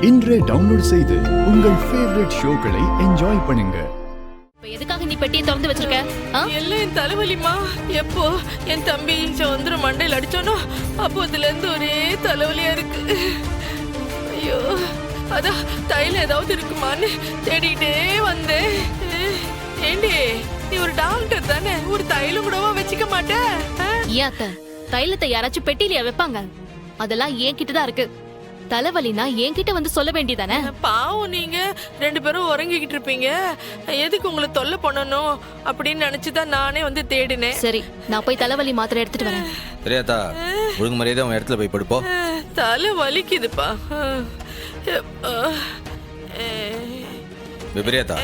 இன்றே டவுன்லோட் செய்து உங்கள் ஃபேவரட் ஷோக்களை என்ஜாய் பண்ணுங்க. எதுக்காக நீ பெட்டியை திறந்து வச்சிருக்க? எல்லாம் என் தலைவலிமா. எப்போ என் தம்பி சந்திர மண்டையில் அடிச்சானோ அப்போதுல இருந்து ஒரே தலைவலியா இருக்கு. ஐயோ, அதான் தைல ஏதாவது இருக்குமான்னு தேடிக்கிட்டே வந்தேன். ஏண்டி, நீ ஒரு டாக்டர் தானே, ஒரு தைலம் கூடவா வச்சுக்க மாட்டேன்? ஏத்த தைலத்தை யாராச்சும் பெட்டியில வைப்பாங்க? அதெல்லாம் என்கிட்ட தான் இருக்கு. தலைவலினா என்கிட்ட வந்து சொல்ல வேண்டியதானே? பாவம், நீங்க 2 பேரும் உறங்கிக்கிட்டு இருப்பீங்க. எதுக்கு உங்களை தொல்லை பண்ணணும் அப்படின்னு நினைச்சுதான் நானே வந்து தேடினேன். சரி, நான் போய் தலைவலி மாத்திரை எடுத்துட்டு வரேன். தெரியாதா? ஒழுங்கு மரியாதை அவன் இடத்துல போய் படுப்போ. தலை வலிக்குதுப்பா. விபரியாத்தா,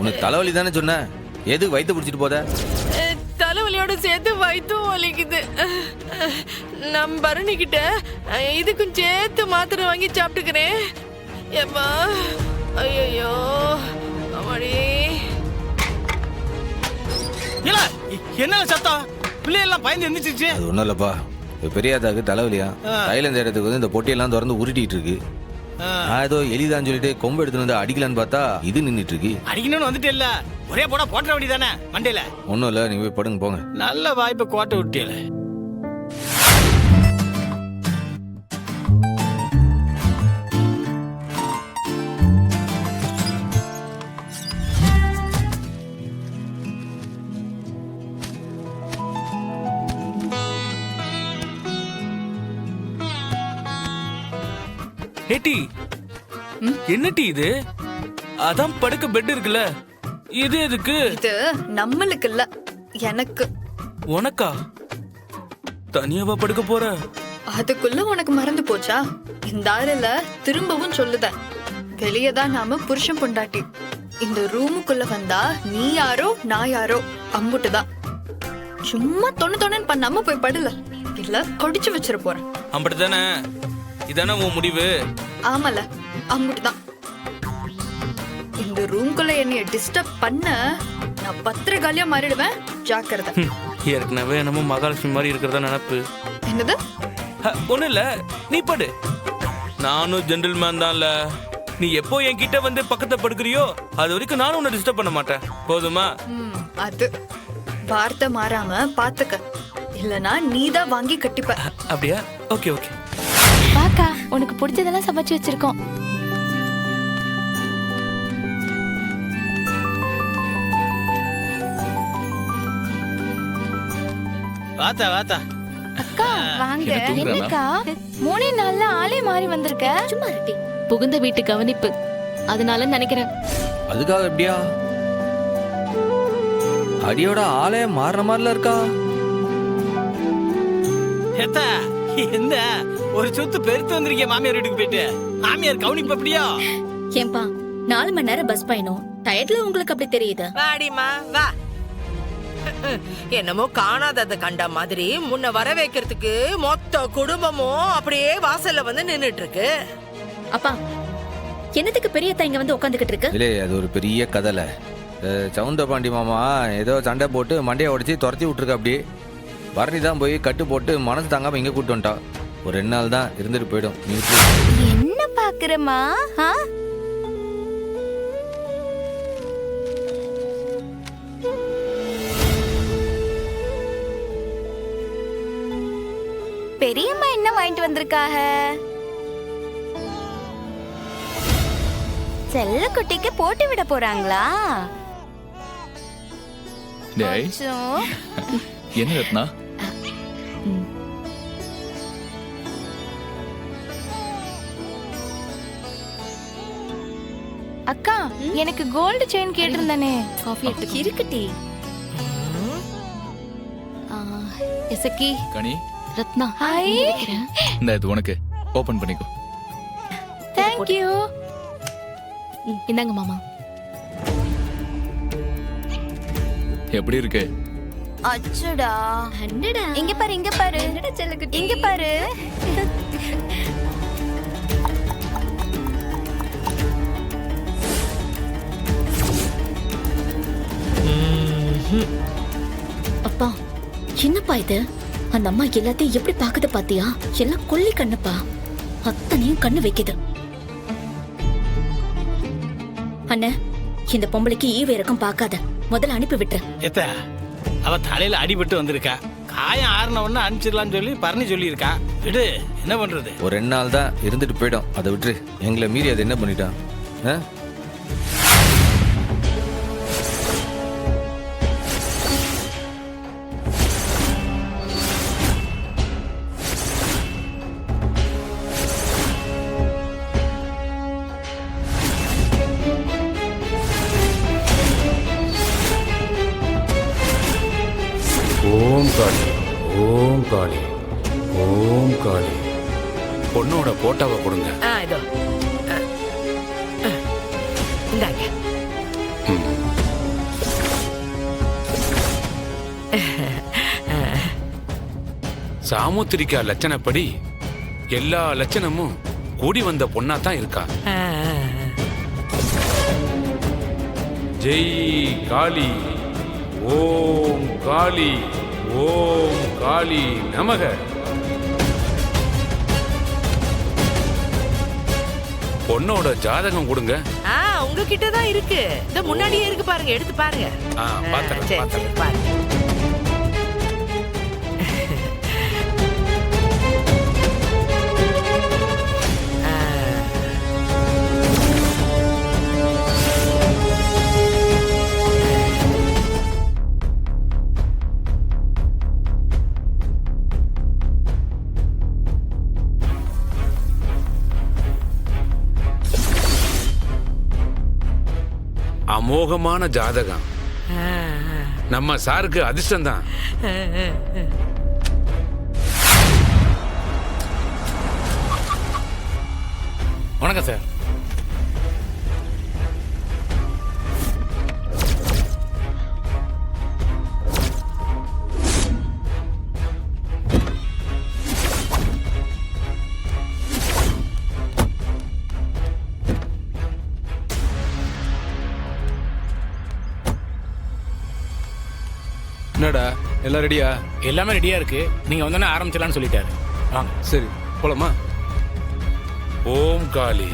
உனக்கு தலைவலி தானே சொன்ன, எதுக்கு வயிற்று பிடிச்சிட்டு போத? தலைவலியோட சேர்த்து வயிற்றும் வலிக்குது. நம்ம பரணிக்கிட்ட இதுக்கும் சேர்த்து மாத்திரை வாங்கி சாப்பிட்டுக்கிறேன். ஏப்பா, ஐயோ அம்மாடி. என்ன சத்தம்? பிள்ளையெல்லாம் பயந்து எந்திரிச்சிருச்சு. அது ஒன்றும் இல்லைப்பா, பெரியாதாக்கு தலைவலியா தைலம் தேடத்துக்கு வந்து இந்த பொட்டியெல்லாம் திறந்து உருட்டிட்டு இருக்கு. நான் ஏதோ எலிதான்னு சொல்லிட்டு கொம்பு எடுத்துட்டு வந்து அடிக்கலான்னு பார்த்தா இது நின்றுட்டு இருக்கு. அடிக்கணும்னு வந்துட்டு இல்ல, ஒரே போட போட்ட வேண்டி தானே மண்டையில. ஒன்றும் இல்லை, நீங்க போய் படுங்க போங்க. நல்ல வாய்ப்பை கோட்டை விட்டியல. ஏட்டி, என்ன டீ இது? அதான் படுக்க பெட் இருக்குல்ல, இது எதுக்கு? இது நம்மளுக்கு இல்ல, எனக்கு. உனக்கா? தனியாவா படுக்க போற? அதுக்குள்ள உனக்கு மறந்து போச்சா? இந்த ஆறுல திரும்பவும் சொல்லுதேன், வெளியதான் நாம புருஷன் பொண்டாட்டி. இந்த ரூமுக்குள்ள வந்தா நீ யாரோ நான் யாரோ அம்புட்டுதான். சும்மா தொண்ணு பண்ணாம போய் படல, இல்ல கொடிச்சு வச்சிட போறேன். அப்படித்தானே? இதானே உன் முடிவு? ஆமல, அம்புட்டுதான். இந்த ரூம்குள்ள என்னைய டிஸ்டர்ப் பண்ண நான் பத்திரகாலியா மாறிடுவேன், ஜாக்கிரதை. ஏற்கனவே நம்ம மகாலட்சுமி மாதிரி இருக்கிறதா நினைப்பு. என்னது? ஒண்ணு இல்ல, நீ படு. நானும் ஜென்டில்மேன் தான்ல. நீ எப்போ என்கிட்ட வந்து பக்கத்துல படுக்கிறியோ அது வரைக்கும் நானும் உன்னை டிஸ்டர்ப் பண்ண மாட்டேன், போதுமா? அது வார்த்தை மாறாம பாத்துக்க, இல்லனா நீதான் வாங்கி கட்டிப்ப. அப்படியா? Okay okay. பாக்கா, உனக்கு பிடிச்சதெல்லாம் சமைச்சு வச்சிருக்கோம். வாத்தா வாத்தா. அக்கா வாங்க. என்னக்கா 3 நாள்ல ஆளே மாறி வந்திருக்க? சும்மா இருட்டி. புகுந்த வீட்டு கவனிப்பு, அதனால நினைக்கிறேன். அதுக்காக எப்படியா? அடியோட ஆளே மாறின மாதிரில இருக்கா? ஏத்தா, என்ன ஒரு சொத்து பெருத்து வந்திருக்கீங்க மாமியார் வீட்டுக்கு போயிட்டு? மாமியார் கவனிப்பு அப்படியா? ஏம்பா, 4 மணி நேரம் பஸ் பயணம், டயர்ட்ல உங்களுக்கு அப்படி தெரியுது? வாடிமா வா. என்னமோ காணாதத கண்ட மாதிரி முன்ன வர வைக்கிறதுக்கு மொத்த குடும்பமும் அப்படியே வாசல்ல வந்து நின்னுட்டு இருக்கு. அப்பா, என்னத்துக்கு பெரியத்தா இங்க வந்து உட்காந்துக்கிட்டு இருக்கு? இல்லே, அது ஒரு பெரிய கதல. சவுந்தபாண்டி மாமா ஏதோ சண்டை போட்டு மண்டையை உடைச்சி துரத்தி விட்டுருக்க. அப்படி பரணி தான் போய் கட்டு போட்டு மனசு தாங்காம இங்க கூட்டு வந்துட்டா. ஒரு 2 நாள் தான் இருந்துட்டு போயிடும். என்ன பாக்குறமா? பெரியம்மா என்ன வாங்கிட்டு வந்திருக்காக? செல்ல குட்டிக்கு போட்டு விட போறாங்களா? என்ன ரத்னா? அக்கா, எனக்கு கோல்டு செயின் கேட்டிருந்தானே, காஃபி எடுத்து இருக்குட்டி. எசக்கி கனி, ரத்னா, ஹாய். இந்த இது உனக்கு, ஓபன் பண்ணிக்கோ. Thank you. இந்தாங்க மாமா. எப்படி இருக்கு? அச்சடா, அண்டடா. இங்க பாரு, இங்க பாரு, இங்க பாரு. அப்பா, என்னப்பா இது? அந்த அம்மா எல்லாத்தையும் எப்படி பாக்குது பாத்தியா? எல்லாம் கொல்லி கண்ணப்பா. அத்தனையும் கண்ணு வைக்குது. அண்ணே, இந்த பொம்பளைக்கு ஈவு இறக்கம் பார்க்காத, முதல்ல அனுப்பி விட்டுரு. எத்த அவ தலையில அடிபட்டு வந்திருக்கா. காயம் ஆறின உடனே அனுப்பிச்சிடலான்னு சொல்லி பரணி சொல்லியிருக்கா. விடு, என்ன பண்றது? ஒரு 2 நாள் தான் இருந்துட்டு போயிடும். அதை விட்டு எங்களை மீறி அது என்ன பண்ணிட்டான்? ஆ? ஓம் காளி, ஓம் காளி, ஓம் காளி. பொண்ணோட போட்டோவை கொடுங்க. இதோ இந்தாங்க. சாமுத்திரிக்கா லட்சணப்படி எல்லா லட்சணமும் கூடி வந்த பொண்ணா தான் இருக்கா. ஜெய் காளி, ஓம் காளி, ஓம் காளி நமக. பொண்ணோட ஜாதகம் கொடுங்க. உங்ககிட்ட தான் இருக்கு. இந்த முன்னாடியே இருக்கு பாருங்க, எடுத்து பாருங்க. பாத்துறேன், சரி, பாத்துறேன். சரி, பாருங்க. அமோகமான ஜாதகம். நம்ம சாருக்கு அதிர்ஷ்டம் தான். வணக்கம் சார். என்னடா எல்லாம் ரெடியா? எல்லாமே ரெடியா இருக்கு. நீங்க வந்தோடனே ஆரம்பிச்சலாம்னு சொல்லிட்டாரு. வாங்க. சரி போலாமா? ஓம் காளி.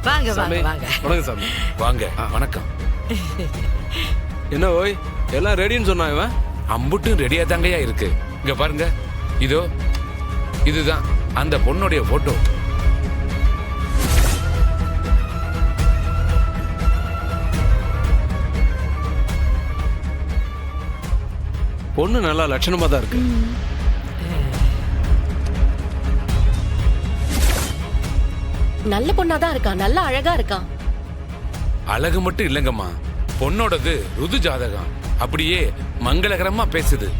வாங்க சாமி, வாங்க வாங்க. வணக்கம் சாமி. வாங்க. வணக்கம். என்ன ஓய் எல்லாம் ரெடின்னு சொன்னா இவன்? அம்புட்டும் ரெடியா தாங்கயா இருக்கு. இங்க பாருங்க, இதோ இதுதான் அந்த பொண்ணுடைய போட்டோ. பொண்ணு நல்லா லட்சணமா தான் இருக்கு. நல்ல பொண்ணாதான் இருக்கா, நல்ல அழகா இருக்கா. அழகு மட்டும் இல்லைங்கம்மா, பொண்ணோடது ருது ஜாதகம் அப்படியே மங்களகரமா பேசுது.